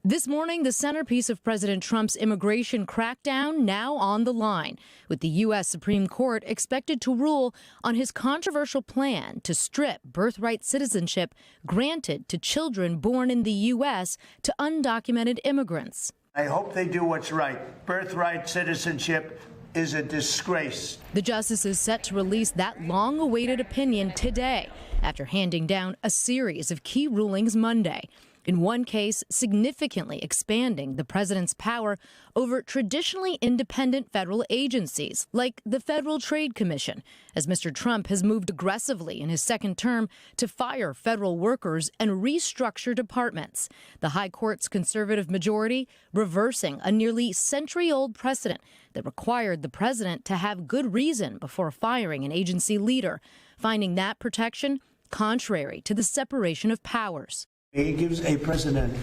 This morning, the centerpiece of President Trump's immigration crackdown now on the line, with the U.S. Supreme Court expected to rule on his controversial plan to strip birthright citizenship granted to children born in the U.S. to undocumented immigrants. I hope they do what's right. Birthright citizenship is a disgrace. The justice is set to release that long-awaited opinion today after handing down a series of key rulings Monday. In one case, significantly expanding the president's power over traditionally independent federal agencies, like the Federal Trade Commission, as Mr. Trump has moved aggressively in his second term to fire federal workers and restructure departments. The High Court's conservative majority reversing a nearly century-old precedent that required the president to have good reason before firing an agency leader, finding that protection contrary to the separation of powers. He gives a president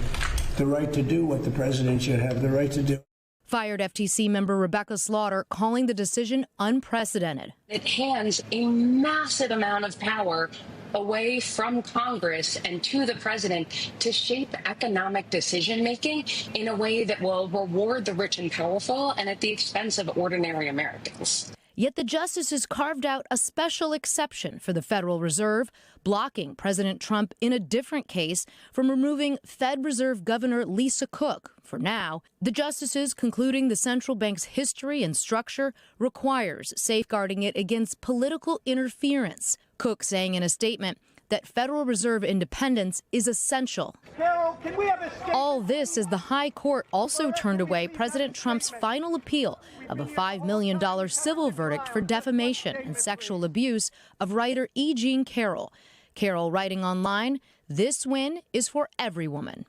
the right to do what the president should have the right to do. Fired FTC member Rebecca Slaughter calling the decision unprecedented. It hands a massive amount of power away from Congress and to the president to shape economic decision-making in a way that will reward the rich and powerful and at the expense of ordinary Americans. Yet the justices carved out a special exception for the Federal Reserve, blocking President Trump in a different case from removing Fed Reserve Governor Lisa Cook. For now, the justices concluding the central bank's history and structure requires safeguarding it against political interference. Cook saying in a statement that Federal Reserve independence is essential. Carroll, can we have a All this as the High Court also turned away President Trump's final appeal of a $5 million civil verdict for defamation and sexual abuse of writer E. Jean Carroll. Carroll writing online, "This win is for every woman."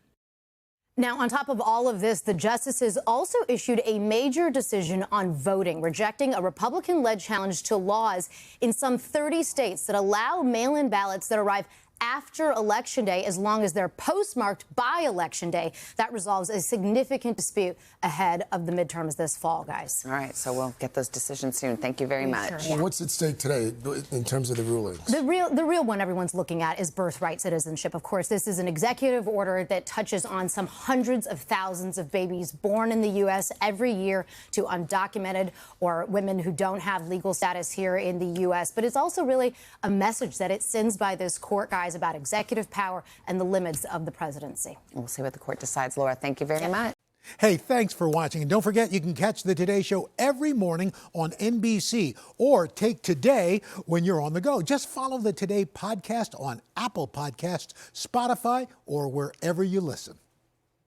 Now, on top of all of this, the justices also issued a major decision on voting, rejecting a Republican-led challenge to laws in some 30 states that allow mail-in ballots that arrive after Election Day, as long as they're postmarked by Election Day. That resolves a significant dispute ahead of the midterms this fall, guys. All right, so we'll get those decisions soon. Thank you very much. Sure, Well, what's at stake today in terms of the rulings? The real one everyone's looking at is birthright citizenship. Of course, this is an executive order that touches on some hundreds of thousands of babies born in the U.S. every year to undocumented or women who don't have legal status here in the U.S. But it's also really a message that it sends by this court, guys, about executive power and the limits of the presidency. We'll see what the court decides. Laura, thank you very much. Hey, thanks for watching. And don't forget, you can catch the Today Show every morning on NBC or take Today when you're on the go. Just follow the Today podcast on Apple Podcasts, Spotify, or wherever you listen.